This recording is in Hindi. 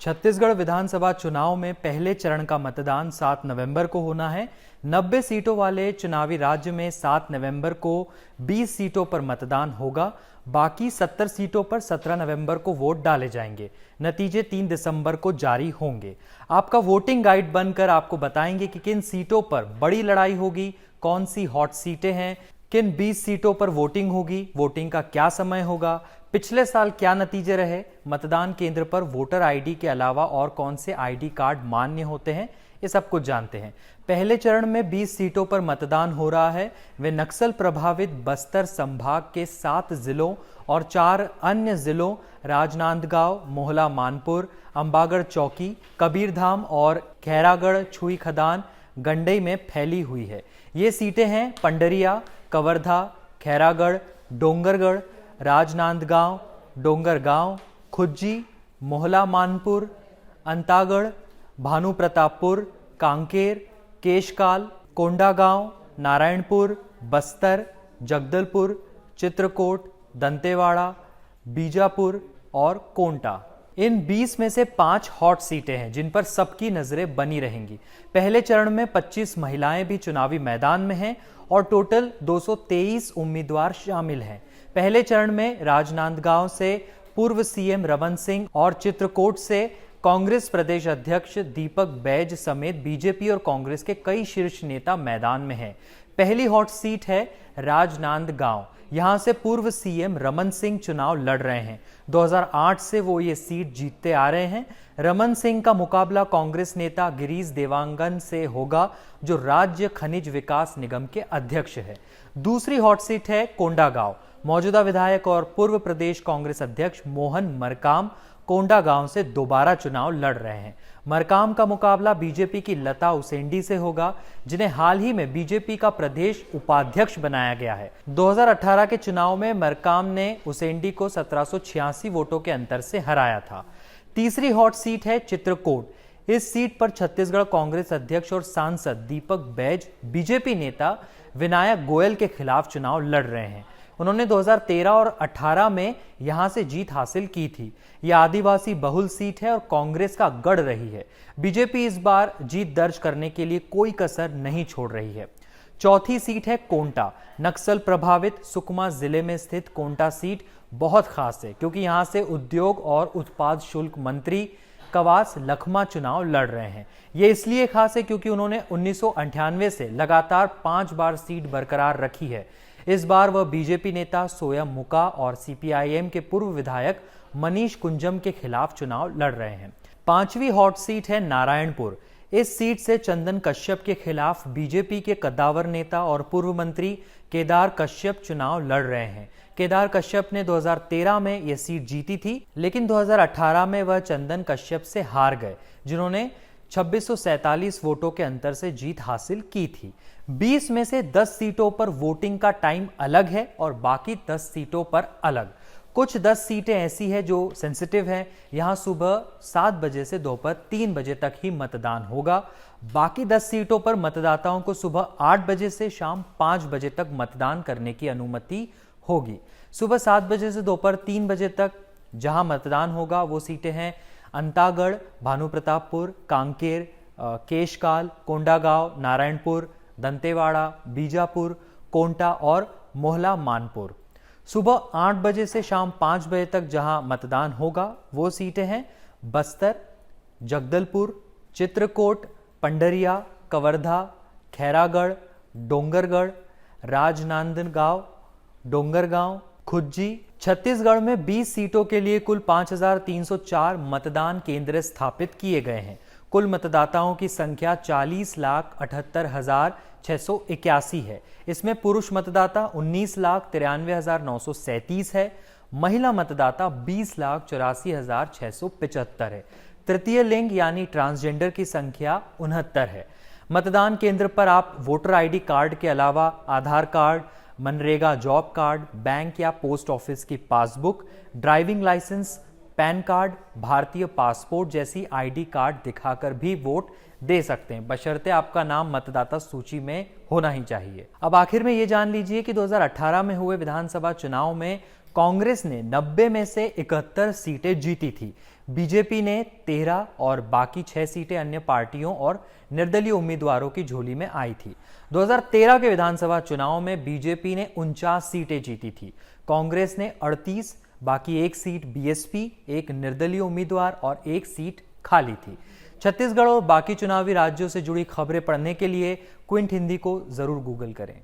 छत्तीसगढ़ विधानसभा चुनाव में पहले चरण का मतदान 7 नवंबर को होना है। 90 सीटों वाले चुनावी राज्य में 7 नवंबर को 20 सीटों पर मतदान होगा। बाकी 70 सीटों पर 17 नवंबर को वोट डाले जाएंगे। नतीजे 3 दिसंबर को जारी होंगे। आपका वोटिंग गाइड बनकर आपको बताएंगे कि किन सीटों पर बड़ी लड़ाई होगी, कौन सी हॉट सीटें हैं, किन 20 सीटों पर वोटिंग होगी, वोटिंग का क्या समय होगा, पिछले साल क्या नतीजे रहे, मतदान केंद्र पर वोटर आईडी के अलावा और कौन से आईडी कार्ड मान्य होते हैं, ये सब कुछ जानते हैं। पहले चरण में 20 सीटों पर मतदान हो रहा है। वे नक्सल प्रभावित बस्तर संभाग के 7 जिलों और 4 अन्य जिलों राजनांदगांव, मोहला मानपुर, अंबागढ़ चौकी, कबीरधाम और खैरागढ़ छुई खदान गंडई में फैली हुई है। ये सीटें हैं पंडरिया, कवर्धा, खैरागढ़, डोंगरगढ़, राजनांदगांव, डोंगरगांव, खुज्जी, मोहला मानपुर, अंतागढ़, भानुप्रतापपुर, कांकेर, केशकाल, कोंडागांव, नारायणपुर, बस्तर, जगदलपुर, चित्रकोट, दंतेवाड़ा, बीजापुर और कोंटा। इन 20 में से 5 हॉट सीटें हैं जिन पर सबकी नजरें बनी रहेंगी। पहले चरण में 25 महिलाएं भी चुनावी मैदान में हैं और टोटल 223 उम्मीदवार शामिल हैं। पहले चरण में राजनांदगांव से पूर्व सीएम रमन सिंह और चित्रकोट से कांग्रेस प्रदेश अध्यक्ष दीपक बैज समेत बीजेपी और कांग्रेस के कई शीर्ष नेता मैदान में हैं। पहली हॉट सीट है राजनांदगांव। यहां से पूर्व सीएम रमन सिंह चुनाव लड़ रहे हैं। 2008 से वो ये सीट जीतते आ रहे हैं। रमन सिंह का मुकाबला कांग्रेस नेता गिरीश देवांगन से होगा, जो राज्य खनिज विकास निगम के अध्यक्ष है। दूसरी हॉट सीट है कोंडागांव। मौजूदा विधायक और पूर्व प्रदेश कांग्रेस अध्यक्ष मोहन मरकाम कोंडागांव से दोबारा चुनाव लड़ रहे हैं। मरकाम का मुकाबला बीजेपी की लता उसेंडी से होगा, जिन्हें हाल ही में बीजेपी का प्रदेश उपाध्यक्ष बनाया गया है। 2018 के चुनाव में मरकाम ने उसेंडी को 1786 वोटों के अंतर से हराया था। तीसरी हॉट सीट है चित्रकोट। इस सीट पर छत्तीसगढ़ कांग्रेस अध्यक्ष और सांसद दीपक बैज बीजेपी नेता विनायक गोयल के खिलाफ चुनाव लड़ रहे हैं। उन्होंने 2013 और 18 में यहां से जीत हासिल की थी। यह आदिवासी बहुल सीट है और कांग्रेस का गढ़ रही है। बीजेपी इस बार जीत दर्ज करने के लिए कोई कसर नहीं छोड़ रही है। चौथी सीट है कोंटा। नक्सल प्रभावित सुकमा जिले में स्थित कोंटा सीट बहुत खास है, क्योंकि यहां से उद्योग और उत्पाद शुल्क मंत्री कवास लखमा चुनाव लड़ रहे हैं। यह इसलिए खास है क्योंकि उन्होंने 1998 से लगातार 5 बार सीट बरकरार रखी है। इस बार वह बीजेपी नेता सोयम मुका और सीपीआईएम के पूर्व विधायक मनीष कुंजम के खिलाफ चुनाव लड़ रहे हैं। पांचवी हॉट सीट है नारायणपुर। इस सीट से चंदन कश्यप के खिलाफ बीजेपी के कद्दावर नेता और पूर्व मंत्री केदार कश्यप चुनाव लड़ रहे हैं। केदार कश्यप ने 2013 में यह सीट जीती थी, लेकिन 2018 में वह चंदन कश्यप से हार गए, जिन्होंने 2647 वोटों के अंतर से जीत हासिल की थी। 20 में से 10 सीटों पर वोटिंग का टाइम अलग है और बाकी 10 सीटों पर अलग। कुछ 10 सीटें ऐसी हैं जो सेंसिटिव हैं। यहां सुबह 7 बजे से दोपहर 3 बजे तक ही मतदान होगा। बाकी 10 सीटों पर मतदाताओं को सुबह 8 बजे से शाम 5 बजे तक मतदान करने की अनुमति होगी। सुबह 7 बजे से दोपहर 3 बजे तक जहां मतदान होगा वो सीटें हैं अंतागढ़, भानुप्रतापपुर, कांकेर, केशकाल, कोंडागांव, नारायणपुर, दंतेवाड़ा, बीजापुर, कोंटा और मोहला मानपुर। सुबह 8 बजे से शाम 5 बजे तक जहां मतदान होगा वो सीटें हैं बस्तर, जगदलपुर, चित्रकोट, पंडरिया, कवर्धा, खैरागढ़, डोंगरगढ़, राजनांदगांव, डोंगरगांव, खुज्जी। छत्तीसगढ़ में 20 सीटों के लिए कुल 5304 मतदान केंद्र स्थापित किए गए हैं। कुल मतदाताओं की संख्या 40,78,681 है। इसमें पुरुष मतदाता 19,93,937 है। महिला मतदाता 20,84,675 है। तृतीय लिंग यानी ट्रांसजेंडर की संख्या 69 है। मतदान केंद्र पर आप वोटर आईडी कार्ड के अलावा Aadhaar card, MNREGA job card, bank या पोस्ट ऑफिस की passbook, driving licence, PAN card, भारतीय पासपोर्ट जैसी आईडी कार्ड दिखाकर भी वोट दे सकते हैं, बशर्ते आपका नाम मतदाता सूची में होना ही चाहिए। अब आखिर में ये जान लीजिए कि 2018 में हुए विधानसभा चुनाव में कांग्रेस ने 90 में से 71 सीटें जीती थी। बीजेपी ने 13 और बाकी 6 सीटें अन्य पार्टियों और निर्दलीय उम्मीदवारों की झोली में आई थी। 2013 के विधानसभा चुनाव में बीजेपी ने 49 सीटें जीती थी। कांग्रेस ने 38, बाकी 1 सीट बीएसपी, 1 निर्दलीय उम्मीदवार और 1 सीट खाली थी। छत्तीसगढ़ और बाकी चुनावी राज्यों से जुड़ी खबरें पढ़ने के लिए क्विंट हिंदी को जरूर गूगल करें।